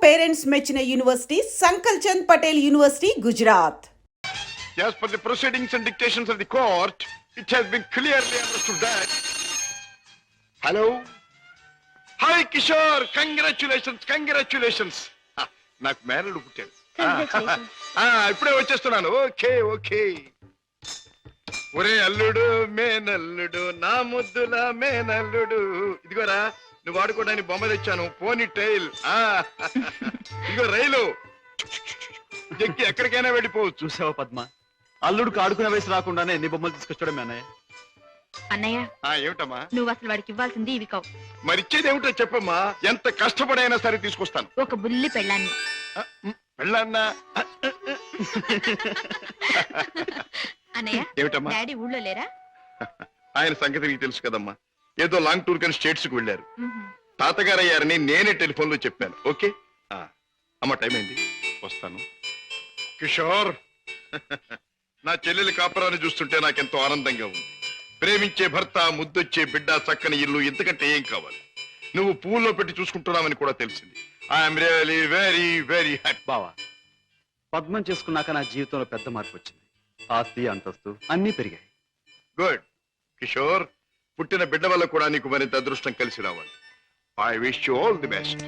Parents మెచ్చిన university Sankalchand Patel university Gujarat. As per the proceedings and dictations of the court, it has been clearly understood that. Hello? Hi Kishore, congratulations. నాకు మేనల్లుడు పుట్టాడు. ఇప్పుడే వచ్చేస్తున్నాను. Okay. ఒరే అల్లుడు మేనల్లుడు నా ముద్దుల మేనల్లుడు, ఇదిగోరా నువ్వు వాడుకోవడానికి బొమ్మ తెచ్చాను. పోనీ టైల్. ఇదిగో రైలు ఎక్కి ఎక్కడికైనా వెళ్ళిపోవచ్చు. చూసావా పద్మ, అల్లుడికి ఆడుకునే వయసు రాకుండానే ఎన్ని బొమ్మలు తీసుకొచ్చాడు అన్నయ్య. అన్నయ్య ఏమిటమ్మా నువ్వు అసలు వాడికి ఇవ్వాల్సింది ఇవి కావు. మరిచ్చేది ఏమిటో చెప్పమ్మా. ఎంత కష్టపడైనా సరే తీసుకొస్తాను. ఒక బుల్లి పెళ్ళాన్ని. పెళ్ళన్నా అన్నయ్య ఏమిటమ్మా? డాడీ ఊళ్ళో లేరా? ఆయన సంగతి నీకు తెలుసు కదమ్మా. ఏదో లాంగ్ టూర్ కానీ స్టేట్స్ కు వెళ్ళారు. తాతగారు అయ్యారని నేనే టెలిఫోన్ లో చెప్పాను. ఓకే అమ్మ, టైం అయింది, వస్తాను. కిషోర్, నా చెల్లెలి కాపురాన్ని చూస్తుంటే నాకెంతో ఆనందంగా ఉంది. ప్రేమించే భర్త, ముద్దొచ్చే బిడ్డ, చక్కని ఇల్లు, ఇంతకంటే ఏం కావాలి? నువ్వు పూల్లో పెట్టి చూసుకుంటున్నావని కూడా తెలిసింది. I'm really very very happy. బావా, పద్మం చేసుకున్నాక నా జీవితంలో పెద్ద మార్పు వచ్చింది. ఆస్తి, అంతస్తు అన్నీ పెరిగాయి. గుడ్ కిషోర్, పుట్టిన బిడ్డ వల్ల కూడా నీకు మరింత అదృష్టం కలిసి రావాలి. I wish you all the best.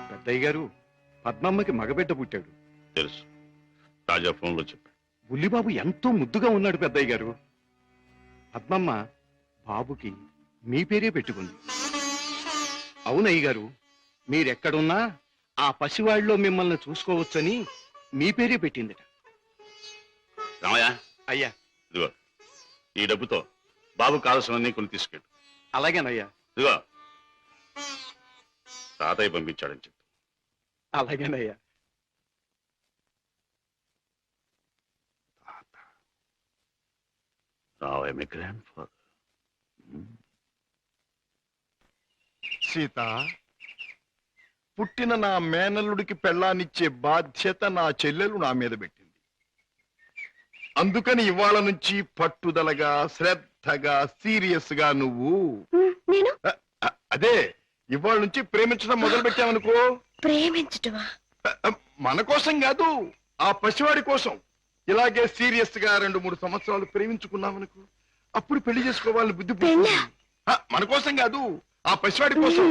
పెద్దయ్య గారు, పద్మమ్మకి మగబిడ్డ పుట్టాడు. తెలుసు, తాజా ఫోన్ లో చెప్పాడు. బుల్లిబాబు ఎంతో ముద్దుగా ఉన్నాడు పెద్దయ్య గారు. పద్మమ్మ బాబుకి మీ పేరే పెట్టుకుంది. అవునయ్య గారు, మీరెక్కడున్నా ఆ పసివాళ్ళలో మిమ్మల్ని చూసుకోవచ్చని మీ పేరే పెట్టిందిట. రామయ్య, అయ్యా. ఇదిగో ఈ డబ్బుతో బాబు కావాల్సినవన్నీ కొని తీసుకెళ్ళు. అలాగేనయ్యా. ఇదిగో తాతయ్య పంపించాడని చెప్పు. అలాగేనయ్యా. సీత, పుట్టిన నా మేనల్లుడికి పెళ్ళానిచ్చే బాధ్యత నా చెల్లెలు నా మీద పెట్టింది. అందుకని ఇవాళ నుంచి పట్టుదలగా, శ్రద్ధగా, సీరియస్ గా నువ్వు అదే ఇవాళ నుంచి ప్రేమించడం మొదలు పెట్టావనుకో. ప్రేమించటమా? మన కోసం కాదు, ఆ పసివాడి కోసం. ఇలాగే సీరియస్ గా 2-3 సంవత్సరాలు ప్రేమించుకున్నామనుకో, అప్పుడు పెళ్లి చేసుకోవాలని బుద్ధి పుడుతుంది. మన కోసం కాదు, ఆ పసివాడి కోసం.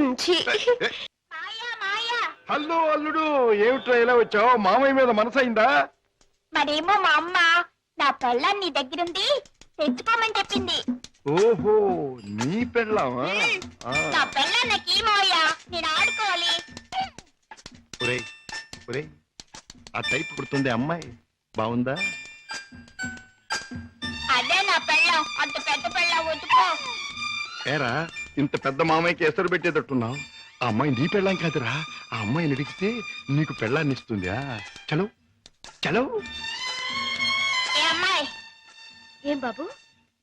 హలో అల్లుడు, ఏమిట్రా ఇలా వచ్చావు? మామయ్య మీద మనసైందా? మరేమో మా అమ్మ నా పెళ్ళాన్ని నీ దగ్గరుంది తెచ్చుకోమని చెప్పింది. ఓహో, నీ పెళ్ళామా? నా పెళ్ళాన్నకి మావయ్యా, నేను ఆడుకోవాలి. ఒరేయ్, ఆ టైప్ కుడుతుంది అమ్మాయి, బాగుందా? అదే నా పెళ్ళాం, అంత పెద్ద పెళ్ళాం వద్దుకో. ఏరా, ఇంత పెద్ద మామయ్యకి ఎసరు పెట్టేటట్టున్నావు. ఆ అమ్మాయి నీ పెళ్ళాం కాదురా. ఆ అమ్మాయిని అడిగితే నీకు పెళ్ళాన్ని ఇస్తుందా? చలో చలో. ఏ అమ్మాయి? ఏం బాబు,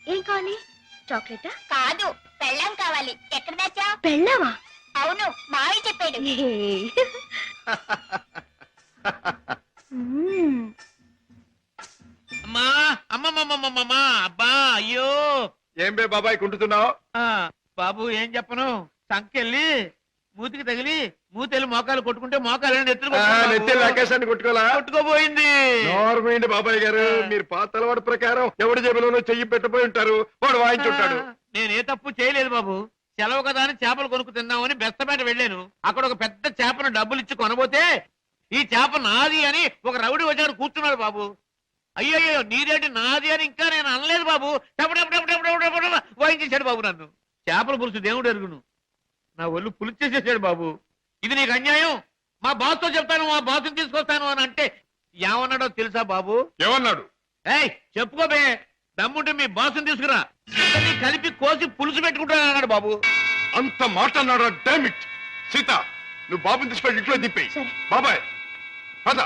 ఏం కావాలి? చాక్లెటా? కాదు, పెళ్ళాం కావాలి. ఎక్కడ దాచా? పెళ్ళావా? అవును, మావయ్య చెప్పాడు. అమ్మా అబ్బా, అయ్యో. ఏం బే బాబాయ్ కుంటున్నావు? బాబు ఏం చెప్పను, సంకెళ్ళి మూతికి తగిలి మూతెళ్ళి మోకాలు కొట్టుకుంటే మోకాలు నెత్తి ఆకాశాన్ని కొట్టుకోపోయింది. నోర్మైండి బాబాయ్ గారు, మీరు పాత అలవాటు ప్రకారం ఎవడి జేబులోనూ చెయ్యి పెట్టబోయి ఉంటారు, వాడు వాయించుంటాడు. నేనే తప్పు చేయలేదు బాబు. సెలవు కదా అని చేపలు కొనుక్కు తిందామని బెస్తపేట వెళ్ళాను. అక్కడ ఒక పెద్ద చేపను డబ్బులు ఇచ్చి కొనబోతే ఈ చేప నాది అని ఒక రౌడీ వచ్చాడు కూర్చున్నాడు బాబు. అయ్యయ్యో, నీదేంటి నాది అని ఇంకా నేను అనలేదు బాబు. వాయించేశాడు బాబు నన్ను. చేపల పులుసు దేవుడు ఎరుగును, నా ఒళ్ళు పులిచేసేసాడు బాబు. ఇది నీకు అన్యాయం, మా బాస్ తో చెప్తాను, మా బాస్ని తీసుకొస్తాను అని అంటే ఏమన్నాడో తెలుసా బాబు? ఏమన్నాడు? ఏయ్ చెప్పుకోబే, దమ్ముంటే మీ బాస్ని తీసుకురా, ఇద్దరిని కలిపి కోసి పులుసు పెట్టుకుంటాను అన్నాడు బాబు. అంత మాట అన్నాడా? డామిట్. సీత, నువ్వు బాబుని తీసుకెళ్ళి ఇంట్లో దింపేయి. బాబాయ్ పద.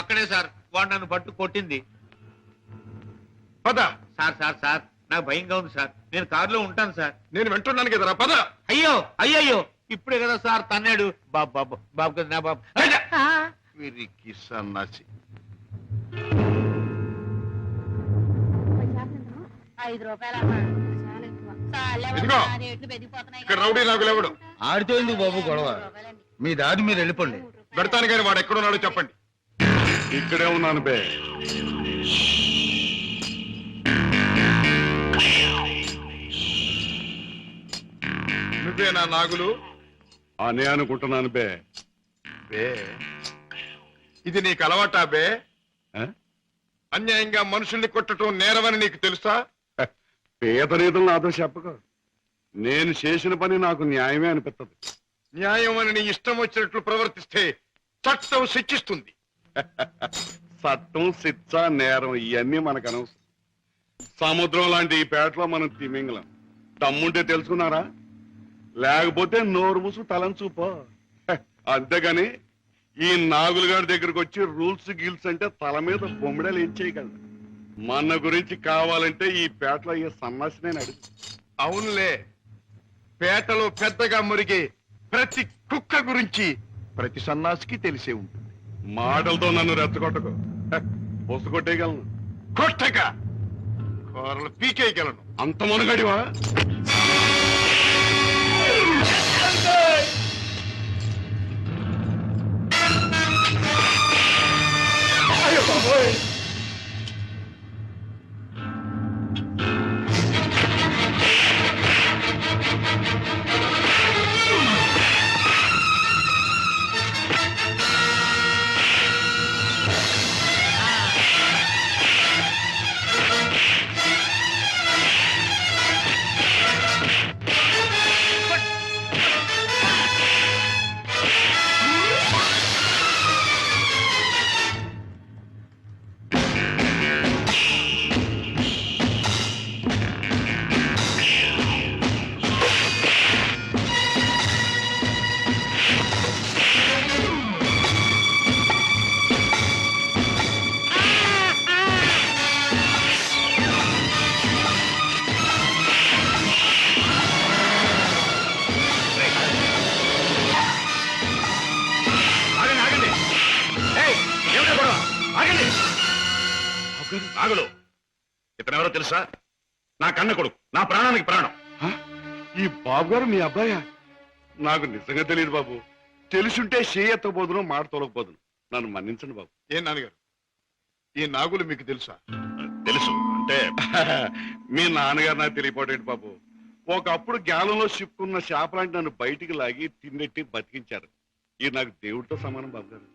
అక్కడే సార్ వాడు నన్ను పట్టు కొట్టింది. పద. సార్ నాకు భయంగా ఉంది సార్, నేను కారులో ఉంటాను సార్. నేను వింటున్నాను కదరా, పద. అయ్యో ఇప్పుడే కదా సార్ తన్నాడు. బాబు కదా నా బాబు. వీరికి సన్నాసి. 5 రూపాయలమ్మా చాలా ఎక్కువ ఇదిగో, రేట్లు పెరిగిపోతున్నాయి ఇక్కడ రౌడీ నాగులు ఎవడు? ఆడితో ఎందుకు బాబు గొడవ? మీ దారి మీరు వెళ్ళిపోండి. పెడతాను కానీ వాడు ఎక్కడున్నాడో చెప్పండి. ఇక్కడే ఉన్నాను బే. నువ్వేనా నాగులు? అనే అనుకుంటున్నాను బే. బే, ఇది నీకు అలవాటా బే? ఆ? అన్యాయంగా మనుషుల్ని కొట్టడం నేరమని నీకు తెలుసా? పేద రీతులు నాతో చెప్పకు. నేను చేసిన పని నాకు న్యాయమే అనిపిస్తుంది. న్యాయం అని నీ ఇష్టం వచ్చినట్లు ప్రవర్తిస్తే చట్టం శిక్షిస్తుంది. చట్టం, శిక్ష, నేరం ఇవన్నీ మనకు అనవసరం. సముద్రం లాంటి ఈ పేటలో మనం తిమింగలం. తమ్ముంటే తెలుసుకున్నారా? లేకపోతే నోరు మూసు తలంచూపో. అంతేగాని ఈ నాగులు గారి దగ్గరకు వచ్చి రూల్స్ గిల్స్ అంటే తల మీద బొమ్మిడలు ఏం చేయగలరు. మన గురించి కావాలంటే ఈ పేటలో ఈ సన్నాసినే అడుగు. అవునులే, పేటలో పెద్దగా మురిగే ప్రతి కుక్క గురించి ప్రతి సన్నాసికి తెలిసే ఉంటుంది. మాటలతో నన్ను రెచ్చగొట్టకు. పొసు కొట్టేయగలను. కొట్టక కూరలు పీకేయగలను. అంత మునగడివా? నాగులు, ఇతనెవరో తెలుసా? నా కన్న కొడుకు, నా ప్రాణానికి ప్రాణం. హ? ఈ బాబు గారు మీ అబ్బాయా? నాకు నిజంగా తెలియదు బాబు. తెలుసుంటే చేయెత్తబోదును, మాట తొలగపోదును. నన్ను మన్నించండి బాబు. ఏం నాన్నగారు, ఈ నాగులు మీకు తెలుసా? తెలుసు అంటే మీ నాన్నగారు నాకు తెలియపోటేంటి బాబు. ఒకప్పుడు గ్యాలంలో చిక్కున్న చేపలాంటి నన్ను బయటికి లాగి తిన్నెట్టి బతికించారు. ఇది నాకు దేవుడితో సమానం బాబు గారు.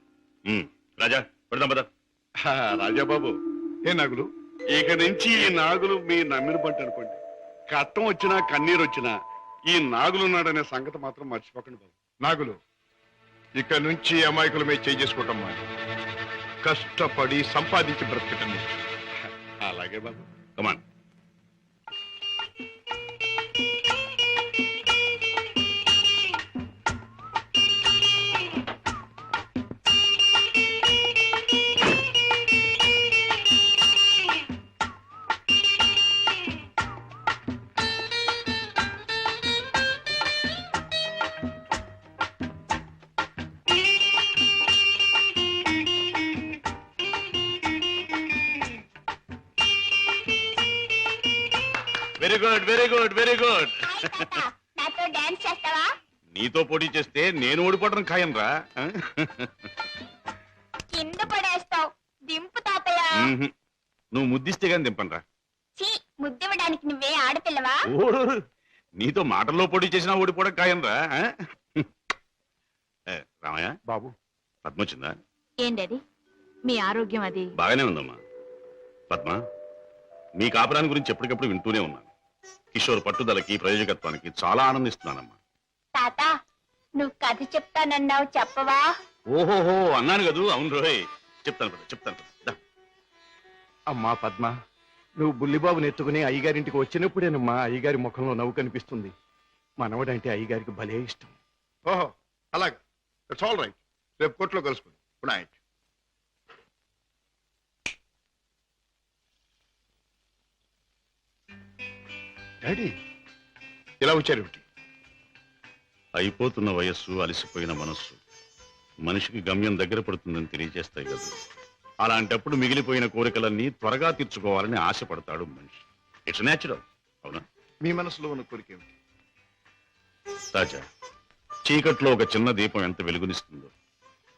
రాజా, పెడదాం పద. రాజా బాబు, ఏ నాగులు? ఇక నుంచి ఈ నాగులు మీ నమ్మిన పంట అనుకోండి. కట్టం వచ్చినా కన్నీరు వచ్చినా ఈ నాగులున్నాడనే సంగతి మాత్రం మర్చిపోకండి బాబు. నాగులు, ఇక నుంచి అమాయకుల మీద చేయి చేసుకోవటం మాని కష్టపడి సంపాదించి బ్రతకటం నేర్చు. అలాగే బాబు. Come on. Very good, very good, very good. నాతో డాన్స్ చేస్తావా? నీతో పోటీ చేస్తే నేను ఓడిపోవడం ఖాయం రా. కింద పడేస్తావు. దింపు తాతయ్య. నువ్వు ముద్దిస్తే గాని దింపనరా. చీ, ముద్దివ్వడానికి నువ్వే ఆడపిల్లవా? ఓడు, నీతో మాటల్లో పోటీ చేసినా ఓడిపోవడం ఖాయం రా. రామయ్య బాబు, పద్మ వచ్చిందా? ఏం డాడీ, మీ ఆరోగ్యం అది? బాగానే ఉందమ్మా. పద్మ, మీ కాపురాన్ని గురించి ఎప్పటికప్పుడు వింటూనే ఉన్నాను. కిషోర్ పట్టుదలకి, ప్రయోజకత్వానికి చాలా ఆనందిస్తున్నానమ్మా. తాత, నువ్వు కథ చెప్తానన్నావు, చెప్పవా? ఓహోహో అన్నాను కదూ. అవును రోయ్, చెప్తాను కదా, చెప్తాను కదా. దా. అమ్మా పద్మ, నువ్వు బుల్లిబాబుని ఎత్తుకుని అయ్యగారింటికి వచ్చినప్పుడేనమ్మా అయ్యగారి ముఖంలో నవ్వు కనిపిస్తుంది. మనవడంటే అయ్యగారికి భలే ఇష్టం. ఓహో అలాగే, ఇట్స్ ఆల్ రైట్. రేపు కోర్టులో కలుసుకుంది. Good night. డాడీ, ఇలా వచ్చారేమిటి? అయిపోతున్న వయస్సు, అలసిపోయిన మనస్సు మనిషికి గమ్యం దగ్గర పడుతుందని తెలియజేస్తాయి కదా. అలాంటప్పుడు మిగిలిపోయిన కోరికలన్నీ త్వరగా తీర్చుకోవాలని ఆశపడతాడు మనిషి. It's natural. అవునా మీ మనసులో ఉన్న కోరిక ఏమిటి? రాజా, చీకట్లో ఒక చిన్న దీపం ఎంత వెలుగునిస్తుందో,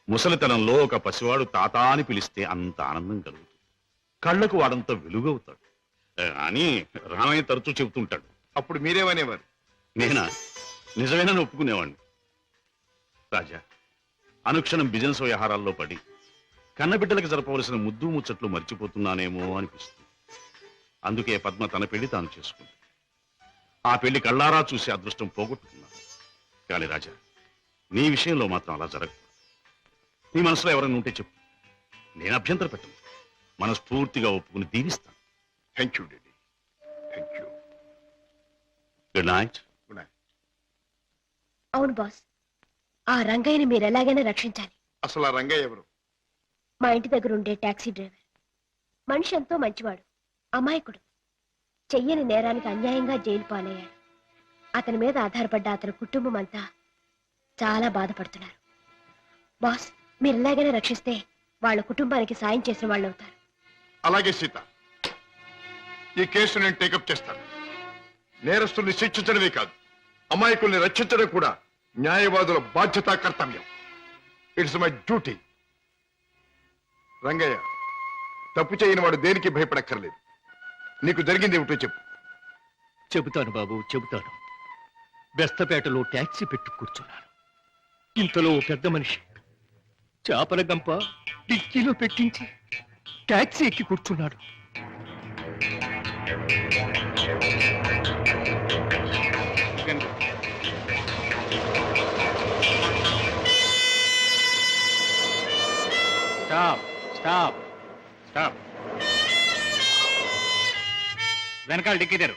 ముసలితనంలో ఒక పసివాడు తాత అని పిలిస్తే అంత ఆనందం కలుగుతుంది. కళ్ళకు వాడంత వెలుగవుతాడు అని రామయ్య తరచూ చెబుతుంటాడు. అప్పుడు మీరేమనేవారు? నేనా నిజమేనని ఒప్పుకునేవాడిని. రాజా, అనుక్షణం బిజినెస్ వ్యవహారాల్లో పడి కన్నబిడ్డలకు జరపవలసిన ముద్దు ముచ్చట్లు మర్చిపోతున్నానేమో అనిపిస్తుంది. అందుకే పద్మ తన పెళ్లి తాను చేసుకుంది. ఆ పెళ్లి కళ్ళారా చూసి అదృష్టం పోగొట్టుకున్నాను. కానీ రాజా, నీ విషయంలో మాత్రం అలా జరగదు. నీ మనసులో ఎవరైనా ఉంటే చెప్పు, నేను అభ్యంతర పెట్టను. మనస్ఫూర్తిగా ఒప్పుకుని దీవిస్తాను. Thank you daddy, thank you. Good night. Good night. అవును బాస్, ఆ రంగయ్యని మీరు ఎలాగైనా రక్షించాలి. అసలు ఆ రంగయ్య ఎవరు? మా ఇంటి దగ్గర ఉండే టాక్సీ డ్రైవర్. మనిషి ఎంతో మంచివాడు, అమాయకుడు. చెయ్యని నేరానికి అన్యాయంగా జైలు పాలయ్యాడు. అతని మీద ఆధారపడ్డ అతని కుటుంబం అంతా చాలా బాధపడుతున్నారు. బాస్, మీరు ఎలాగైనా రక్షిస్తే వాళ్ళ కుటుంబానికి సాయం చేసిన వాళ్ళు అవుతారు. అలాగే సీత, ఈ కేసు నేను టేకప్ చేస్తాను. నేరస్తుల్ని శిక్షించడమే కాదు, అమాయకుల్ని రక్షించడం కూడా న్యాయవాదుల బాధ్యత, కర్తవ్యం. It's my duty. రంగయ్య, తప్పు చేయని వాడు దేనికి భయపడక్కర్లేదు. నీకు జరిగింది ఏమిటో చెప్పు. చెబుతాను బాబు, చెబుతాను. బెస్తపేటలో టాక్సీ పెట్టి కూర్చున్నాను. ఇంతలో ఓ పెద్ద మనిషి చేపల గంప డిక్కీలో పెట్టించి టాక్సీ ఎక్కి కూర్చున్నాడు. Stop stop stop. వెనకాల డిక్కీ తెరు.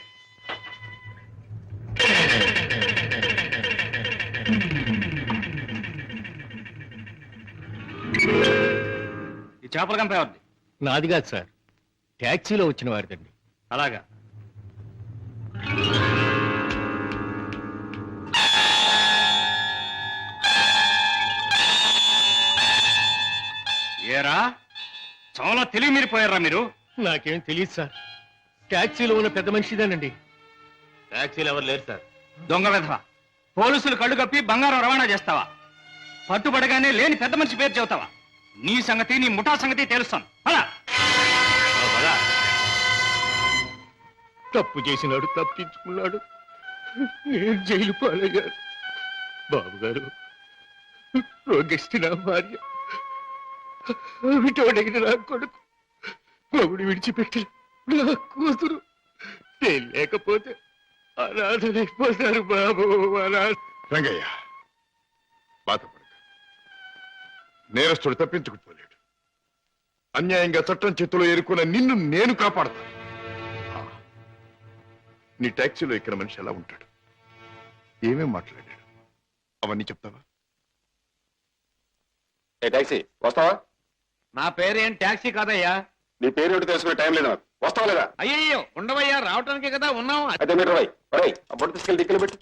ఈ చేపల కంప ఎవరిది? నాది కాదు సార్, టాక్సీలో వచ్చిన వారిదండి. అలాగా. ఏరా, చాలా తెలివి మీరిపోయారా మీరు? నాకేం తెలియదు సార్, టాక్సీలో ఉన్న పెద్ద మనిషిదేనండి. ట్యాక్సీలు ఎవరు లేరు సార్. దొంగ వెధవ, పోలీసులు కళ్ళు కప్పి బంగారం రవాణా చేస్తావా? పట్టుబడగానే లేని పెద్ద మనిషి పేరు చెబుతావా? నీ సంగతి, నీ ముఠా సంగతి తెలుస్తాను. తప్పు చేసినాడు, తప్పించుకున్నాడు, నేను జైలు పాలయ్యాను. బాబుగారు, రోగిష్టి నా భార్య, విటోడైన నా కొడుకు, మొగుడు విడిచిపెట్టి నా కూతురు, నేను లేకపోతే అనాథలైపోతారు బాబు. రంగయ్య, బాధపడక. నేరస్తుడు తప్పించుకుపోలేడు. అన్యాయంగా చట్టం చేతిలో ఎరుకున్న నిన్ను నేను కాపాడతాను. నీ టాక్సీలో ఎక్కిన మనిషి ఎలా ఉంటాడు, ఏమేం మాట్లాడాడు, అవన్నీ చెప్తావా? టాక్సీ వస్తావా? నా పేరేం ట్యాక్సీ కాదయ్యా. నీ పేరు ఏంటో తెలుసుకునే టైం లేదు నాకు. వస్తావా లేదా? అయ్యయ్యో, ఉండవయ్యా, రావటానికే కదా ఉన్నాం. అయితే మీరు ఆ బొట్టు తీసుకెళ్ళి దిక్కులు పెట్టి.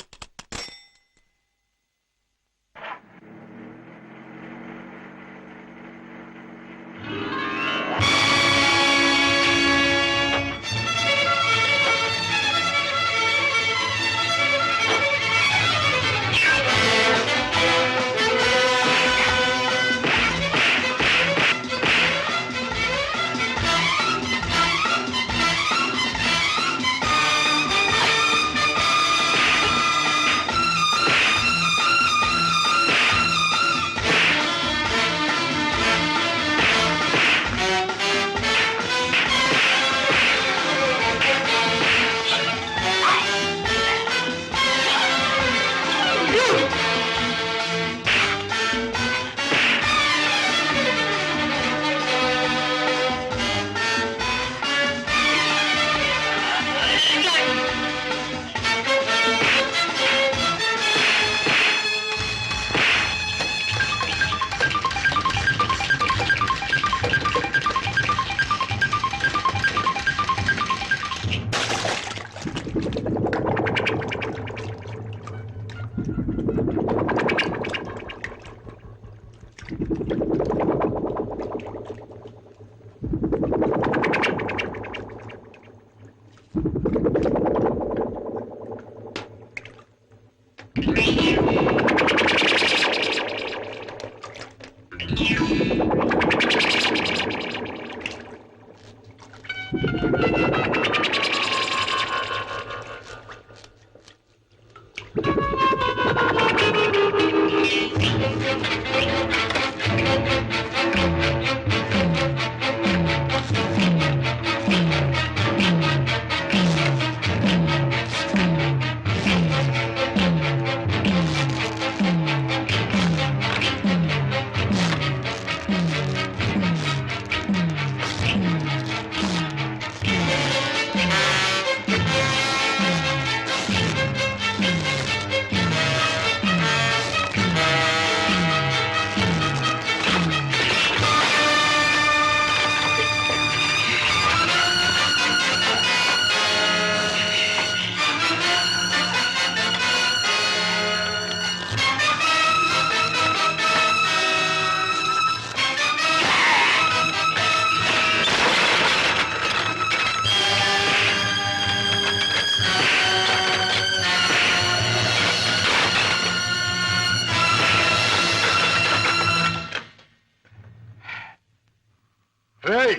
రేయ్,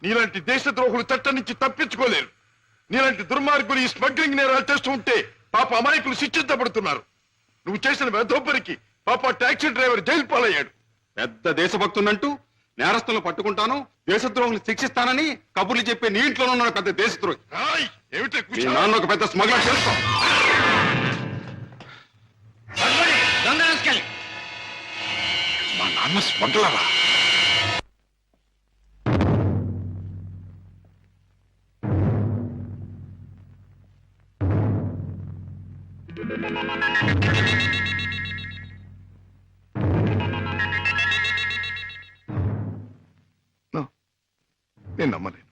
నీలాంటి దేశద్రోహులు చట్టం నుంచి తప్పించుకోలేరు. నీలాంటి దుర్మార్గులు ఈ స్మగ్లింగ్ నేరాలు చేస్తూ ఉంటే పాప అమాయకులు శిక్షించబడుతున్నారు. నువ్వు చేసిన వెధోపరికి పాప టాక్సీ డ్రైవర్ జైలు పాలయ్యాడు. పెద్ద దేశభక్తునంటూ నేరస్తులను పట్టుకుంటాను, దేశద్రోహులు శిక్షిస్తానని కబుర్లు చెప్పే నీ ఇంట్లోనే ఉన్న పెద్ద దేశద్రోహి. రాయ్, ఏమిటే మీ నాన్న ఒక పెద్ద స్మగ్లర్ తెలుసుకో. మా నాన్న స్మగ్లరా? నేను నమ్మలేదు.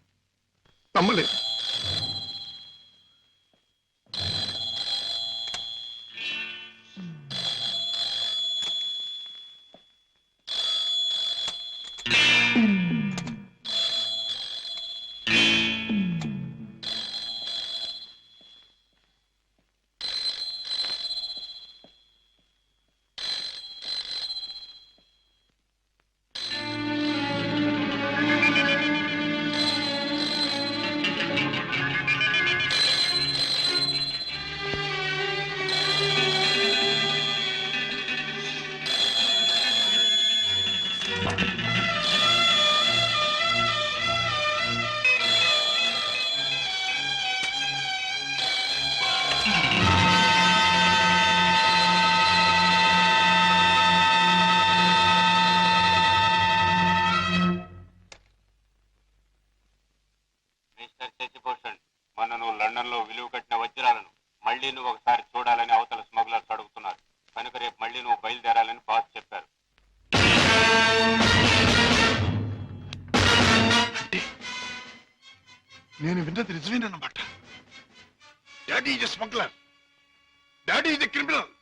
మిస్టర్ శశిభూషణ్, మొన్న నువ్వు లండన్ లో విలువ కట్టిన వజ్రాలను మళ్ళీ నువ్వు ఒకసారి చూడాలని అవతల స్మగ్లర్స్ అడుగుతున్నారు. కనుక రేపు మళ్ళీ నువ్వు బయలుదేరాలని బాస్ చెప్పారు. నేను విన్నది నిజమేనన్నమాట. Daddy is smuggler. Daddy is criminal.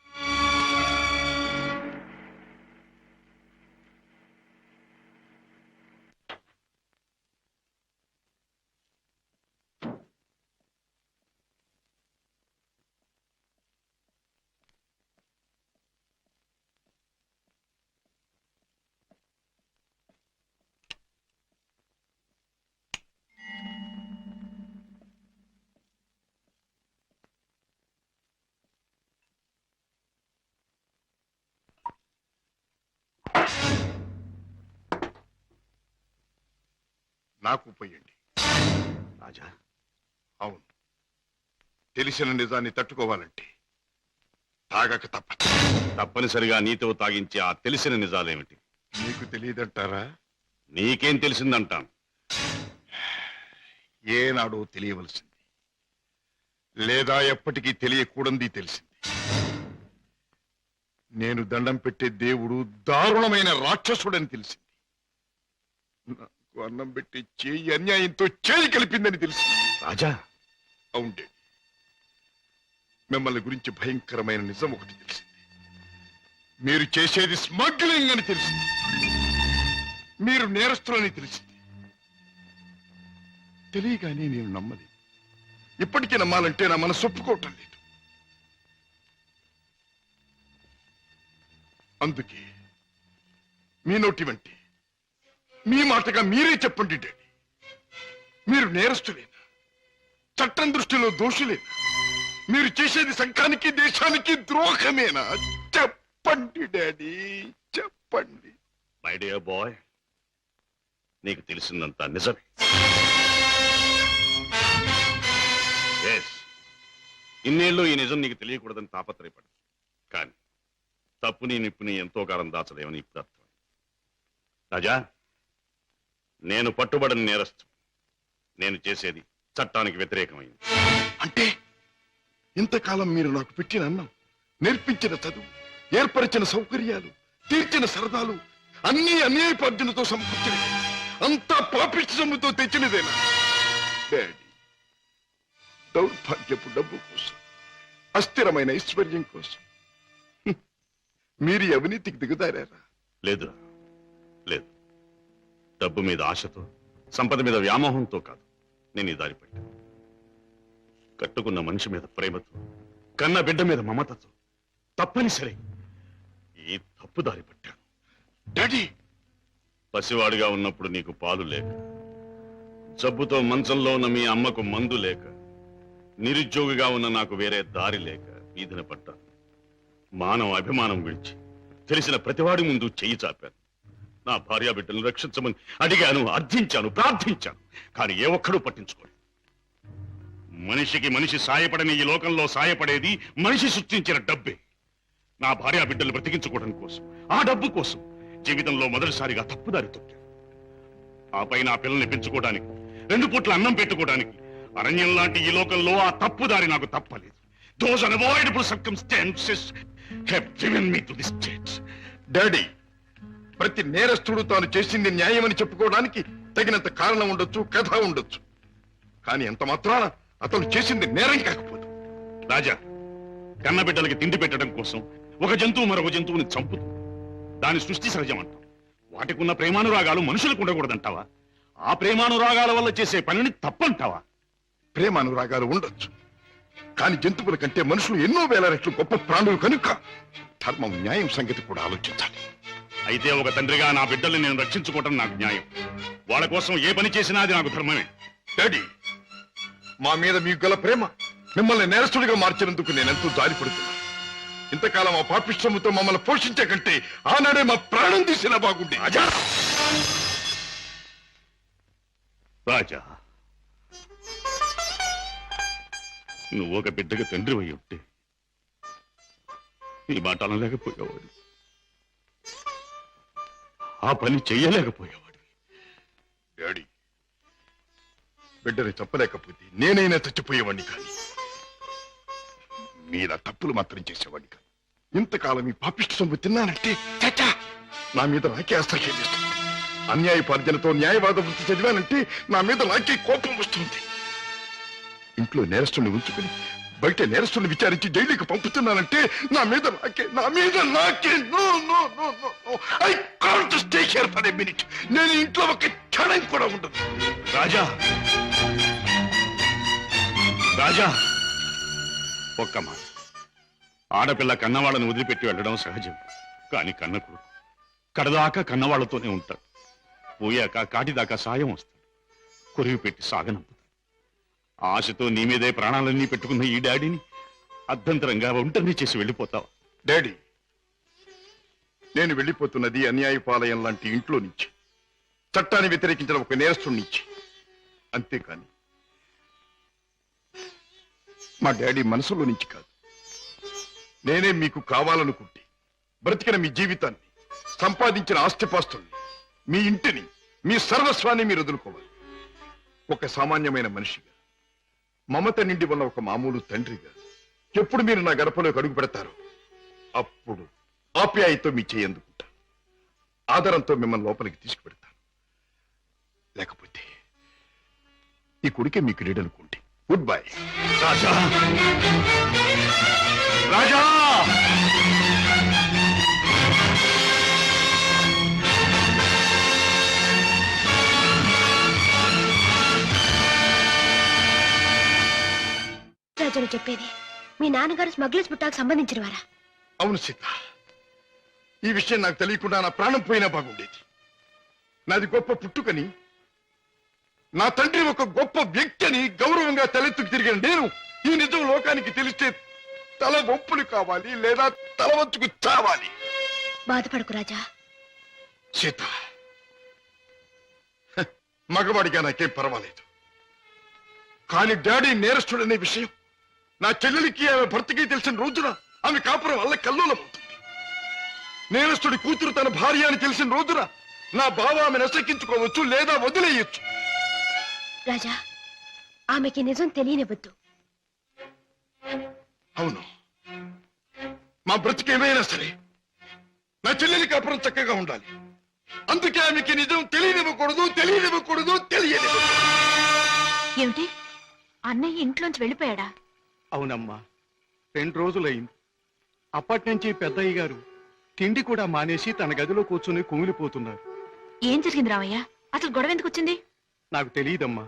నాకు పోయండి. రాజా, అవును, తెలిసిన నిజాన్ని తట్టుకోవాలంటే తాగక తప్పదు. తప్పనిసరిగా నీతో తాగించే ఆ తెలిసిన నిజాలేమిటి? మీకు తెలియదంటారా? నీకేం తెలిసిందంటాను. ఏనాడో తెలియవలసింది, లేదా ఎప్పటికీ తెలియకూడంది తెలిసింది. నేను దండం పెట్టే దేవుడు దారుణమైన రాక్షసుడని తెలిసింది. నాకు అన్నం పెట్టి చేయి అన్యాయంతో చేయి కలిపిందని తెలిసింది. రాజా, అవుండే, మిమ్మల్ని గురించి భయంకరమైన నిజం ఒకటి తెలిసింది. మీరు చేసేది స్మగ్లింగ్ అని తెలిసింది. మీరు నేరస్తులని తెలిసింది. తెలియగానే నేను నమ్మలేదు. ఇప్పటికీ నమ్మాలంటే నా మనసు ఒప్పుకోవటం లేదు. అందుకే మీ నోటి వెంటే మీ మాటగా మీరే చెప్పండి డాడీ. మీరు నేరస్తులేనా? చట్టం దృష్టిలో దోషులేనా? మీరు చేసేది సంఘానికి దేశానికి ద్రోహమేనా? చెప్పండి డాడీ, చెప్పండి. మై డియర్ బాయ్, నీకు తెలిసిందంతా నిజమే. Yes, ఇన్నేళ్ళు ఈ నిజం నీకు తెలియకూడదని తాపత్రయపడు. కానీ తప్పుని నిప్పుని ఎంతో కాలం దాచలేమని ఇప్పుడు అర్థం. రాజా, నేను పట్టుబడని నేరస్తు. నేను చేసేది చట్టానికి వ్యతిరేకమైంది. అంటే ఇంతకాలం మీరు నాకు పెట్టిన అన్నం, నేర్పించిన చదువు, ఏర్పరిచిన సౌకర్యాలు, తీర్చిన సరదాలు అన్నీ అన్యాయపార్జనతో సమకూర్చినవి, అంతా పాపిష్టి సొమ్ముతో తెచ్చినదేనా? డాడీ, దౌర్భాగ్యపు డబ్బు కోసం, అస్థిరమైన ఐశ్వర్యం కోసం మీరు ఈ అవినీతికి దిగుదారా? లేదు, లేదు. డబ్బు మీద ఆశతో, సంపద మీద వ్యామోహంతో కాదు నేను ఈ దారి పట్టాను. కట్టుకున్న మనిషి మీద ప్రేమతో, కన్న బిడ్డ మీద మమతతో తప్పనిసరి ఈ తప్పు దారి పట్టాను. డాడీ, పసివాడిగా ఉన్నప్పుడు నీకు పాలు లేక, జబ్బుతో మంచంలో ఉన్న మీ అమ్మకు మందు లేక, నిరుద్యోగిగా ఉన్న నాకు వేరే దారి లేక వీధిన పడ్డాను. మానవ అభిమానం విడిచి తెలిసిన ప్రతివాడి ముందు చెయ్యి చాపాను. నా భార్యా బిడ్డలను రక్షించమని అడిగాను, అర్థించాను, ప్రార్థించాను. కానీ ఏ ఒక్కడూ పట్టించుకోలేదు. మనిషికి మనిషి సాయపడని ఈ లోకంలో సాయపడేది మనిషి సృష్టించిన డబ్బే. నా భార్యా బిడ్డలు బ్రతికించుకోవడం కోసం, ఆ డబ్బు కోసం జీవితంలో మొదటిసారిగా తప్పుదారి తొక్కాను. ఆపై నా పిల్లల్ని పెంచుకోవడానికి, 2 పూట్ల అన్నం పెట్టుకోవడానికి అరణ్యం లాంటి ఈ లోకంలో ఆ తప్పుదారి నాకు తప్పలేదు. Those unavoidable circumstances have driven me to this state. Daddy, ప్రతి నేరస్తుడు తాను చేసింది న్యాయమని చెప్పుకోవడానికి తగినంత కారణం ఉండొచ్చు, కథ ఉండొచ్చు. కానీ ఎంత మాత్రాన అతను చేసింది నేరం కాకపోదు. రాజా, కన్నబిడ్డలకి తిండి పెట్టడం కోసం ఒక జంతువు మరొక జంతువుని చంపుతుంది. దాని సృష్టి సహజం అంటాం. వాటికున్న ప్రేమానురాగాలు మనుషులకు ఉండకూడదంటావా? ఆ ప్రేమానురాగాల వల్ల చేసే పనిని తప్పంటావా? ప్రేమానురాగాలు ఉండొచ్చు, కానీ జంతువుల కంటే మనుషులు ఎన్నో వేల రెట్లు గొప్ప ప్రాణులు కనుక ధర్మం, న్యాయం సంగతి కూడా ఆలోచించాలి. అయితే ఒక తండ్రిగా నా బిడ్డల్ని నేను రక్షించుకోవటం నాకు న్యాయం. వాళ్ళ కోసం ఏ పని చేసినా అది నాకు ధర్మమే. డాడీ, మా మీద మీకు గల ప్రేమ మిమ్మల్ని నేరస్తుడిగా మార్చినందుకు నేనెంతో జాలిపడుతున్నాను. ఇంతకాలం ఆ పాపిష్టముతో మమ్మల్ని పోషించే కంటే ఆనాడే మా ప్రాణం తీసినా బాగుండే. రాజా, నువ్వు ఒక బిడ్డగా తండ్రి అయి ఉంటే ఈ మాట అనలేకపోయేవాడు, ఆ పని చెయ్యలేకపోయేవాడు. డాడీ, బిడ్డని చెప్పలేకపోతే నేనైనా చచ్చిపోయేవాడిని, కానీ మీరా తప్పులు మాత్రం చేసేవాడిని కాదు. ఇంతకాలం ఈ పాపిష్టి సొమ్ము తిన్నానంటే చచ్చా నా మీద నాకే అసహ్యం వేస్తుంది. అన్యాయపార్జనతో న్యాయవాద వృత్తి చదివానంటే నా మీద నాకే కోపం వస్తుంది. ఇంట్లో నేరస్తుని ఉంచుకుని బయట నేరస్తుని విచారించి జైలుకి పంపుతున్నానంటే నా మీద నాకే I can't stay here for a minute. నేను ఇంట్లో ఒక క్షణం కూడా ఉండదు. రాజా, రాజా, ఒక్క మాట. ఆడపిల్ల కన్నవాళ్ళని వదిలిపెట్టి వెళ్ళడం సహజం. కానీ కన్న కొడుకు కడదాకా కన్నవాళ్లతోనే ఉంటాడు. పోయాక కాటిదాకా సాయం వస్తాడు. కొరివి పెట్టి సాగనంపుతాడు. ఆశతో నీ మీదే ప్రాణాలన్నీ పెట్టుకున్న ఈ డాడీని అర్ధంతరంగా ఒంటరిని చేసి వెళ్ళిపోతావా? డాడీ, నేను వెళ్ళిపోతున్నది అన్యాయపాలయం లాంటి ఇంట్లో నుంచి, చట్టాన్ని వ్యతిరేకించిన ఒక నేరస్తుడి నుంచి. అంతేకాని మా డాడీ మనసులో నుంచి కాదు. నేనే మీకు కావాలనుకుంటే బ్రతికిన మీ జీవితాన్ని, సంపాదించిన ఆస్తిపాస్తుల్ని, మీ ఇంటిని, మీ సర్వస్వాన్ని మీరు వదులుకోవాలి. ఒక సామాన్యమైన మనిషిగా, మమత నిండి ఉన్న ఒక మామూలు తండ్రిగా ఎప్పుడు మీరు నా గడపలోకి అడుగు పెడతారో అప్పుడు ఆప్యాయతో మీ చేయి అందుకుంటాను. ఆదరంతో మిమ్మల్ని లోపలికి తీసుకుపెడతాను. లేకపోతే ఈ కొడుకే మీకు లీడనుకోండి. Good bye. రాజా, రాజా, రాజును చెప్పేది మీ నాన్నగారు స్మగ్లర్స్ బుట్టాకు సంబంధించిన వారా? అవును సీత, ఈ విషయం నాకు తెలియకుండా నా ప్రాణం పోయినా బాగుండేది. నాది గొప్ప పుట్టుకని, నా తండ్రి ఒక గొప్ప వ్యక్తి అని గౌరవంగా తలెత్తుకు తిరిగిన నేను ఈ నిజం లోకానికి తెలిస్తే తల ఒప్పులు కావాలి లేదా తల వంచుకు చావాలి. బాధపడకు రాజా. సీత, మగవాడిగా నాకేం పర్వాలేదు, కానీ డాడీ నేరస్తుడనే విషయం నా చెల్లెలికి ఆమె భర్తకి తెలిసిన రోజున ఆమె కాపురం వల్ల కల్లోలమవుతుంది. నేరస్తుడి కూతురు తన భార్య అని తెలిసిన రోజున నా బావ ఆమె నశకించుకోవచ్చు లేదా వదిలేయచ్చు. రాజా, ఆమెకి నిజం తెలియనివ్వద్దు. అవును, మా బ్రతికేమైనా సరే నా చెల్లెలి కాపురం చక్కగా ఉండాలి. అందుకే ఆమెకి నిజం తెలియనివ్వకూడదు. ఏమిటి అన్నయ్య ఇంట్లోంచి వెళ్ళిపోయాడా? అవునమ్మా, 2 రోజులైంది. అప్పటి నుంచి పెద్దయ్య గారు తిండి కూడా మానేసి తన గదిలో కూర్చుని కుమిలిపోతున్నారు. ఏం జరిగింది రామయ్య? అసలు గొడవ ఎందుకు వచ్చింది? నాకు తెలియదమ్మా.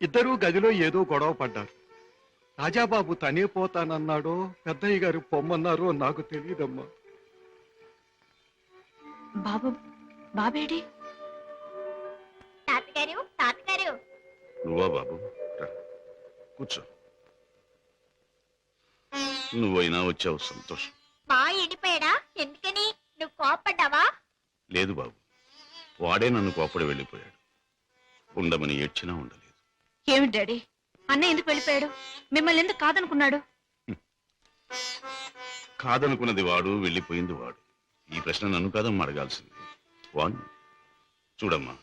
ఇద్దరూ గదిలో ఏదో గొడవ పడ్డారు. రాజాబాబు తనే పోతానన్నాడో పెద్దయ్య గారు పొమ్మన్నారో నాకు తెలియదమ్మా. బాబేడి? తాతగారు నువ్వా బాబు? రా, కూర్చో. నువ్వైనా వచ్చావు, సంతోషం. మా ఎండిపోయాడా? ఎందుకని? నువ్వు కోపడ్డావా? లేదు బాబు, వాడే నన్ను కోపడి వెళ్ళిపోయాడు. ఉండమని ఏడ్చినా ఉండలేదు. ఏమిటి డాడీ, అన్నయ్య ఎందుకు వెళ్ళిపోయాడు? మిమ్మల్ని ఎందుకు కాదనుకున్నాడు? కాదనుకున్నది వాడు, వెళ్ళిపోయింది వాడు. ఈ ప్రశ్న నన్ను కాదమ్మా అడగాల్సింది, వాణ్ణి. చూడమ్మా,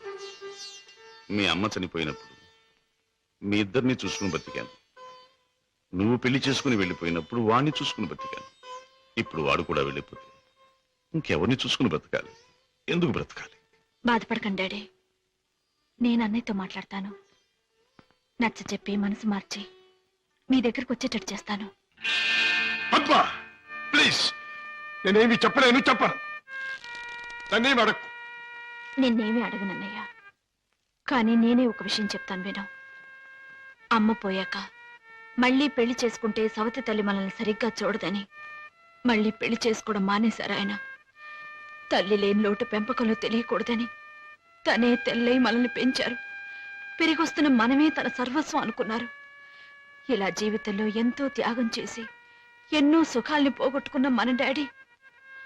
మీ అమ్మ చనిపోయినప్పుడు మీ ఇద్దరిని చూసుకుని బతికాను. నువ్వు పెళ్లి చేసుకుని వెళ్ళిపోయినప్పుడు వాణ్ణి చూసుకుని బతికాను. ఇప్పుడు వాడు కూడా వెళ్ళిపోతే ఇంకెవరిని చూసుకుని బ్రతకాలి? ఎందుకు బ్రతకాలి? బాధపడకండి డాడీ, నేను అన్నయ్యతో మాట్లాడతాను. నచ్చ చెప్పి మనసు మార్చి మీ దగ్గరకు వచ్చేటట్టు చేస్తాను. పద్మ, ప్లీజ్, నేనేమి చెప్పను. నన్నేమి అడక్కు. నిన్నేమీ అడగనన్నయ్య, కానీ నేనే ఒక విషయం చెప్తాను విను. అమ్మ పోయాక మళ్ళీ పెళ్లి చేసుకుంటే సవతి తల్లి మనల్ని సరిగ్గా చూడదని మళ్ళీ పెళ్లి చేసుకోవడం మానేశారు ఆయన. తల్లి లేని లోటు పెంపకంలో తెలియకూడదని తనే తెల్లై మనల్ని పెంచారు. పెరిగొస్తున్న మనమే తన సర్వస్వం అనుకున్నారు. ఇలా జీవితంలో ఎంతో త్యాగం చేసి ఎన్నో సుఖాల్ని పోగొట్టుకున్న మన డాడీ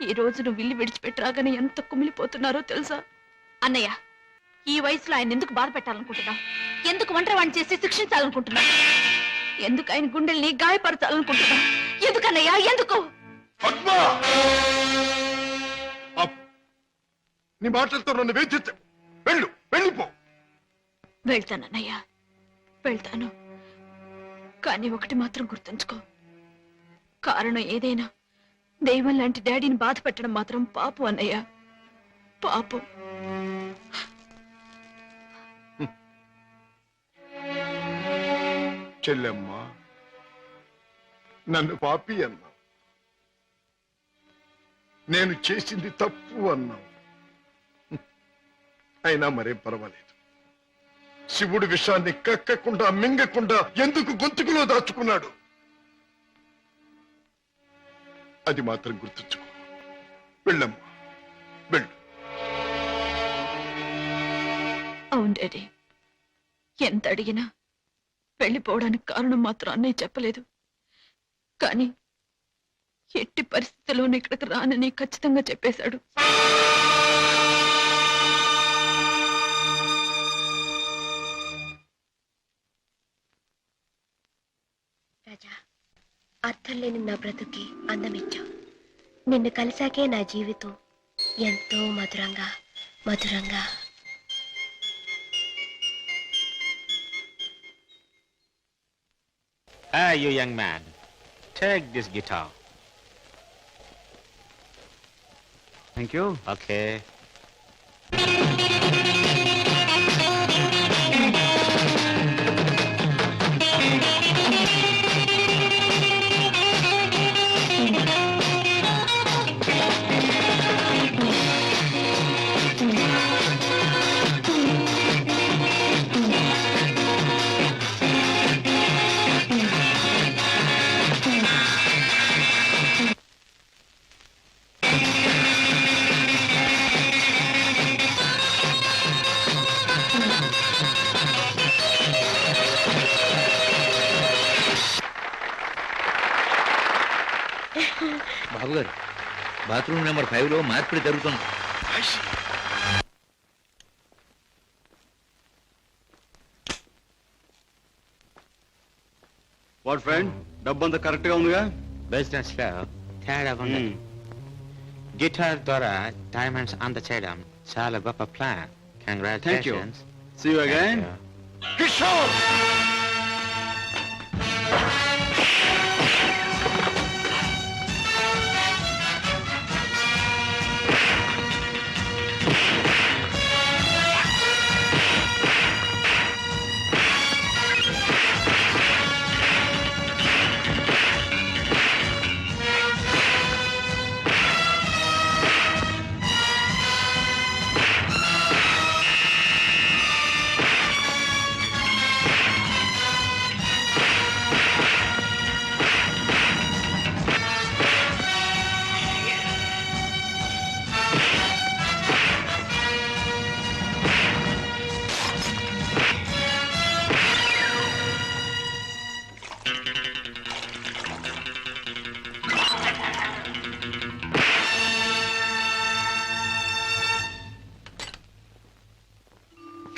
ఈ రోజు నువ్వు ఇల్లు విడిచిపెట్టి రాగానే ఎంత కుమిలిపోతున్నారో తెలుసా? అన్నయ్య, ఈ వయసులో ఆయన ఎందుకు బాధ పెట్టాలనుకుంటున్నావు? ఎందుకు ఒంటరివాణ్ణి చేసి శిక్షించాలనుకుంటున్నావు? ఎందుకు ఆయన గుండెల్ని గాయపరచాలనుకుంటున్నావు? ఎందుకన్నయ్యా, ఎందుకు? పద్మ, నీ మాటలతో నన్ను వేధించకు. వెళ్ళిపో. వెళ్తానన్నయ్య, వెళ్తాను. కానీ ఒకటి మాత్రం గుర్తుంచుకో, కారణం ఏదైనా దైవం లాంటి డాడీని బాధ పెట్టడం మాత్రం పాపం అన్నయ్య, పాపం. చెల్లెమ్మ, నన్ను పాపి అన్నా, నేను చేసింది తప్పు అన్నావు. అయినా మరేం పర్వాలేదు. శివుడు విషాన్ని కక్కకుండా మింగకుండా ఎందుకు గొంతుకులో దాచుకున్నాడు? అది మాత్రం గుర్తుంచుకో. వెళ్ళమ్మా, వెళ్ళు. అవును డాడీ, ఎంత అడిగినా వెళ్ళిపోవడానికి కారణం మాత్రం అన్నయ్య చెప్పలేదు. కానీ ఎట్టి పరిస్థితుల్లోనూ ఇక్కడికి రానని ఖచ్చితంగా చెప్పేశాడు. రాజా, అర్థం లేని నా బ్రతుకి అందమిచ్చావు. నిన్ను కలిసాకే నా జీవితం ఎంతో మధురంగా. Hey, you young man, take this guitar. Thank you. Okay. Bathroom number 5లో మార్పిడి జరుగుతుంది. వాట్ ఫ్రెండ్, డబ్బు అంతా కరెక్ట్ గా ఉందిగా? బిజినెస్ లో తేడా ఉంది. గిటార్ ద్వారా డైమండ్స్ అందచేయడం చాలా గొప్ప plan. Congratulations. See you again. Kishore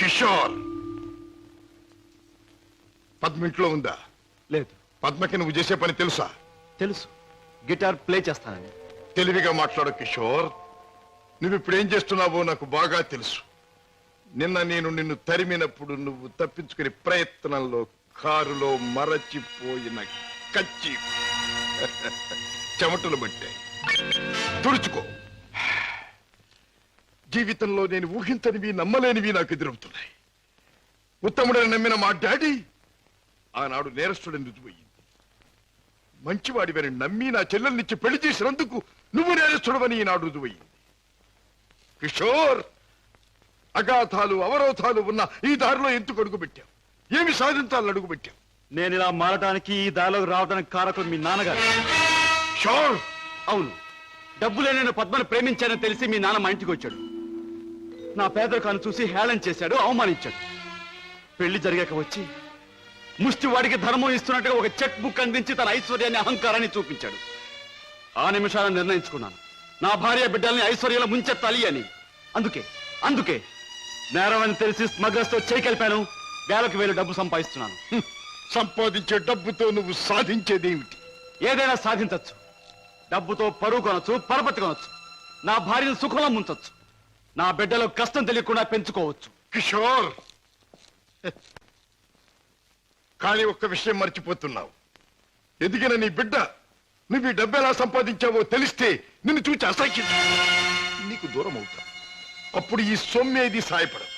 Kishore Padma ఇంట్లో ఉందా? లేదు. పద్మకి నువ్వు చేసే పని తెలుసా? తెలుసు, గిటార్ ప్లే చేస్తానని. తెలివిగా మాట్లాడు కిషోర్. నువ్వు ఇప్పుడు ఏం చేస్తున్నావో నాకు బాగా తెలుసు. నిన్న నేను నిన్ను తరిమినప్పుడు నువ్వు తప్పించుకునే ప్రయత్నంలో కారులో మరచిపోయిన కచ్చి చెమటలు పట్టాయి. తుడుచుకో. జీవితంలో నేను ఊహించనివి నమ్మలేనివి నాకు ఎదురవుతున్నాయి. ఉత్తముడని నమ్మిన మా డాడీ ఆనాడు నేరస్తుడని రుజువయ్యింది. మంచివాడివని నమ్మి నా చెల్లెల్నిచ్చి పెళ్లి చేసినందుకు నువ్వు నేరస్తుడవని ఈనాడు రుజువయ్యింది. కిషోర్, అగాధాలు అవరోధాలు ఉన్న ఈ దారిలో ఎందుకు అడుగు పెట్టావు? ఏమి సాధించాలని అడుగు పెట్టావు? నేను ఇలా మారడానికి, ఈ దారిలోకి రావడానికి కారకుడు మీ నాన్నగారు. కిషోర్, అవును, డబ్బులే నేను పద్మను ప్రేమించానని తెలిసి మీ నాన్న మా ఇంటికి వచ్చాడు. నా పేదరికాన్ని చూసి హేళన చేశాడు, అవమానించాడు. పెళ్లి జరిగాక వచ్చి ముష్టివాడికి ధర్మం ఇస్తున్నట్టుగా ఒక చెక్ బుక్ అందించి తన ఐశ్వర్యాన్ని, అహంకారాన్ని చూపించాడు. ఆ నిమిషాలను నిర్ణయించుకున్నాను, నా భార్య బిడ్డల్ని ఐశ్వర్యంలో ముంచెత్తాలి అని. అందుకే నేరం అని తెలిసి స్మగ్లర్స్ తో చేయి కలిపాను. వేలకు వేలు డబ్బు సంపాదిస్తున్నాను. సంపాదించే డబ్బుతో నువ్వు సాధించేదేమిటి? ఏదైనా సాధించచ్చు. డబ్బుతో పరువు కొనొచ్చు, పరపతి కొనొచ్చు. నా భార్యను సుఖంలో ముంచొచ్చు. నా బిడ్డలో కష్టం తెలియకుండా పెంచుకోవచ్చు. కిషోర్, కానీ ఒక్క విషయం మర్చిపోతున్నావు. ఎదిగిన నీ బిడ్డ నువ్వు ఈ డబ్బు ఎలా సంపాదించావో తెలిస్తే నిన్ను చూచి అసహ్యం నీకు దూరం అవుతా. అప్పుడు ఈ సొమ్మేది సాయపడదు.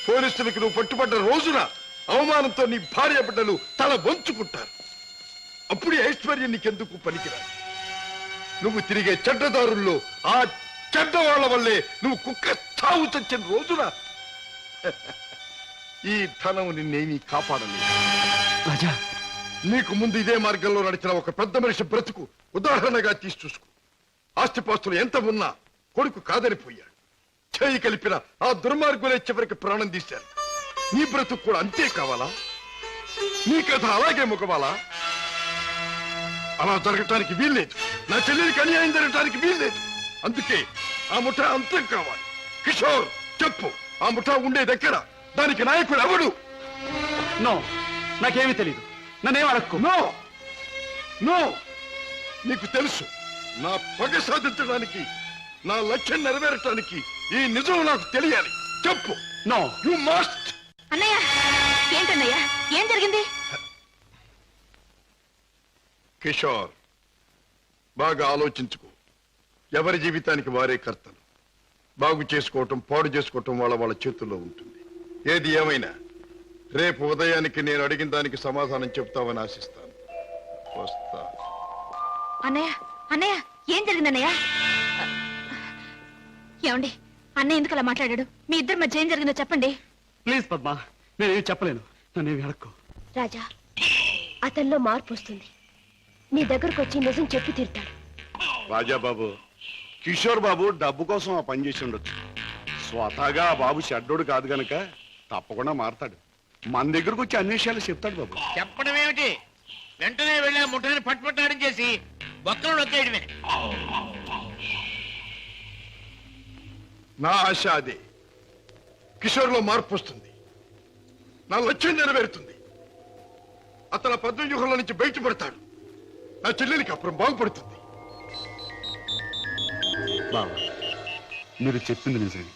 పోలీసులకు నువ్వు పట్టుబడ్డ రోజున అవమానంతో నీ భార్య బిడ్డలు తల వంచుకుంటారు. అప్పుడు ఈ ఐశ్వర్యం నీకెందుకు పనికిరాదు. నువ్వు తిరిగే చెడ్డదారుల్లో ఆ చెడ్డవాళ్ల వల్లే నువ్వు కుక్క చావు చచ్చిన రోజున ఈ ధనం నిన్నేమీ కాపాడలేదు. రాజా, నీకు ముందు ఇదే మార్గంలో నడిచిన ఒక పెద్ద మనిషి బ్రతుకు ఉదాహరణగా తీసి చూసుకో. ఆస్తిపాస్తులు ఎంత ఉన్నా కొడుకు కాదనిపోయాడు. చేయి కలిపిన ఆ దుర్మార్గులే చివరికి ప్రాణం తీశారు. నీ బ్రతుకు కూడా అంతే కావాలా? నీ కథ అలాగే ముగవాలా? అలా జరగటానికి వీల్లేదు. నా చెల్లెలికి అన్యాయం జరగటానికి వీల్లేదు. అందుకే ఆ ముఠా అంతం కావాలి. కిషోర్, చెప్పు, ఆ ముఠా ఉండేదెక్కడ? దానికి నాయకుడు ఎవడు? నో, నాకేమీ తెలీదు. నన్నేం అడక్కు. నో నో, నీకు తెలుసు. నా పగ సాధించడానికి, నా లక్ష్యం నెరవేరటానికి ఈ నిజం నాకు తెలియాలి. చెప్పు. No, you must. అన్నయ్య, ఏంటన్నయ్య, ఏం జరిగింది? కిషోర్, బాగా ఆలోచించుకో. ఎవరి జీవితానికి వారే కర్తలు. బాగు చేసుకోవటం, పాడు చేసుకోవటం వాళ్ళ చేతుల్లో ఉంటుంది. ఏది ఏమైనా రేపు ఉదయానికి నేను అడిగిన దానికి సమాధానం చెప్తావని ఆశిస్తాను. వస్తా. అన్నయ్య, ఏం జరిగిందన్నయ్య? ఏమండి, అన్నయ్య ఎందుకు అలా మాట్లాడాడు? మీ ఇద్దరి మధ్య ఏం జరిగిందో చెప్పండి. ప్లీజ్ పద్మ, నేనేమి చెప్పలేను. నన్నేమి అడక్కు. రాజా, అతనిలో మార్పు వస్తుంది. నీ దగ్గరకు వచ్చి నిజం చెప్పి తీరుతాడు. రాజాబాబు, కిషోర్ బాబు డబ్బు కోసం ఆ పని చేసి ఉండొచ్చు. స్వతహాగా ఆ బాబు షడ్డోడు కాదు గనక తప్పకుండా మారతాడు. మన దగ్గరకు వచ్చి అన్ని విషయాలు చెప్తాడు బాబు. చెప్పడం ఏమిటి? వెంటనే వెళ్ళి ఆ ముఠాన్ని పట్టుపట్టాడం చేసి బొక్కలు నొక్కేయడమే. నా ఆశ అదే. కిషోర్లో మార్పు వస్తుంది, నా లక్ష్యం నెరవేరుతుంది. అతను పద్మవ్యూహంలో నుంచి బయటపడతాడు. నా చెల్లెలికి అప్పుడు బాగుపడుతుంది. బావా, మీరు చెప్పింది నిజమే.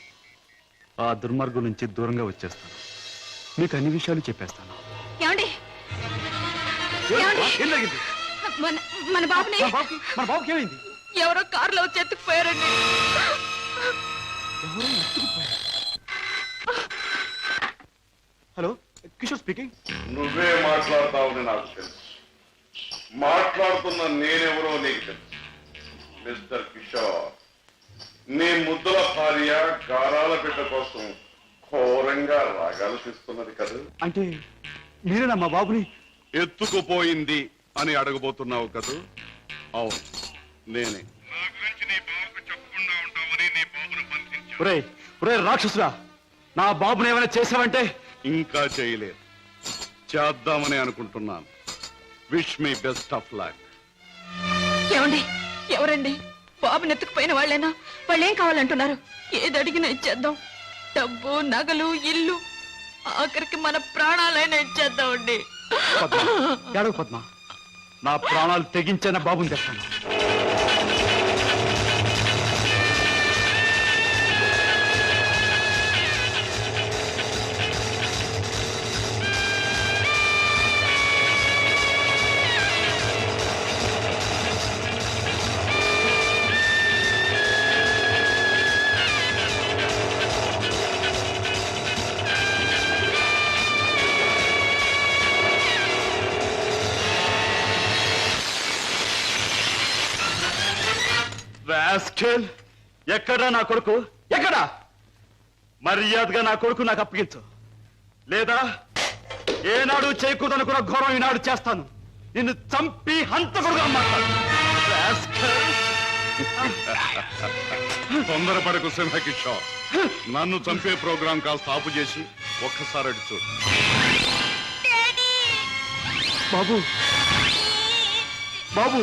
ఆ దుర్మార్గం నుంచి దూరంగా వచ్చేస్తాను. మీకు అన్ని విషయాలు చెప్పేస్తాను. ఏమండి ఏం జరిగింది? మన మన బాబుని మన బాబుకి ఏమైంది? ఎవరో కారులో వచ్చి ఎత్తుకుపోయారండి. Hello, Kishore speaking. నువ్వే మాట్లాడతావని నాకు తెలుసు. మాట్లాడుతున్న నేనెవరో నీకు తెలుసు. మిస్టర్ కిషోర్, నీ ముద్దుల భార్య గారాల బిడ్డ కోసం ఘోరంగా రాగాలు తీస్తున్నది కదా. అంటే మీరేనా మా బాబుని ఎత్తుకుపోయింది అని అడగబోతున్నావు కదూ? అవును, నేనే. ఒరే రాక్షసురా, నా బాబుని ఏమైనా చేసావంటే? ఇంకా చేయలేదు, చేద్దామని అనుకుంటున్నాను. Wish me best of luck. ఏమండి ఎవరండి? బాబుని ఎత్తుకుపోయిన వాళ్ళేనా? వాళ్ళేం కావాలంటున్నారు? ఏది అడిగినా ఇచ్చేద్దాం. డబ్బు, నగలు, ఇల్లు, ఆఖరికి మన ప్రాణాలైనా ఇచ్చేద్దామండి. ఏడవ పద్మ, నా ప్రాణాలు తెగించిన బాబుని తెస్తాను. రాస్కెల్, ఎక్కడా నా కొడుకు? ఎక్కడా? మర్యాదగా నా కొడుకు నాకు అప్పగించు, లేదా ఏనాడు చేయకూడదనుకున్న ఘోరం ఈనాడు చేస్తాను. నిన్ను చంపి హంతకుడుగా మాట్లాడు. తొందరపడకు సింహకిషోర్. నన్ను చంపే ప్రోగ్రాం కాస్త ఆపు చేసి ఒక్కసారి అడి చూడు. బాబు, బాబు,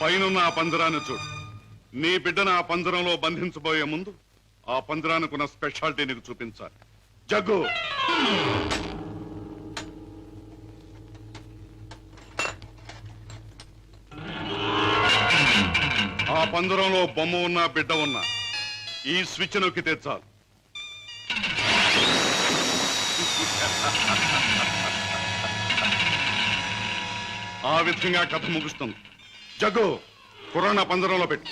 పైనున్న ఆ పంజరాన్ని చూడు. నీ బిడ్డను ఆ పంజరంలో బంధించబోయే ముందు ఆ పంజరానికున్న స్పెషాలిటీ నీకు చూపించాలి. జగ్గు, ఆ పంజరంలో బొమ్మ ఉన్నా బిడ్డ ఉన్నా ఈ స్విచ్ నొక్కితే చాలు. ఆ విధంగా కథ ముగుస్తుంది. జగ్గు, కుర్రాన్ని ఆ పంజరంలో పెట్టు.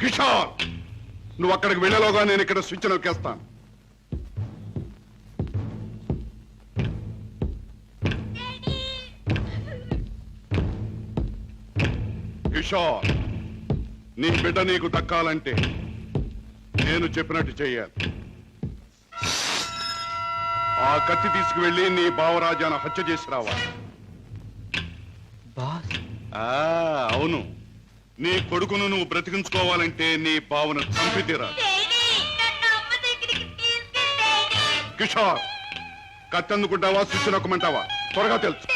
కిషోర్, నువ్వు అక్కడికి వెళ్ళేలోగా నేను ఇక్కడ స్విచ్ నొక్కేస్తాను. కిషోర్, నీ బిడ్డ నీకు దక్కాలంటే నేను చెప్పినట్టు చెయ్యాలి. ఆ కత్తి తీసుకువెళ్ళి నీ బావరాజాను హత్య చేసి రావాలి. అవును, నీ కొడుకును నువ్వు బ్రతికించుకోవాలంటే నీ బావను చంపి తీరాలి. కిషోర్, కత్తి అందుకుంటావా, స్విచ్ నొక్కమంటావా? త్వరగా తెలుసు.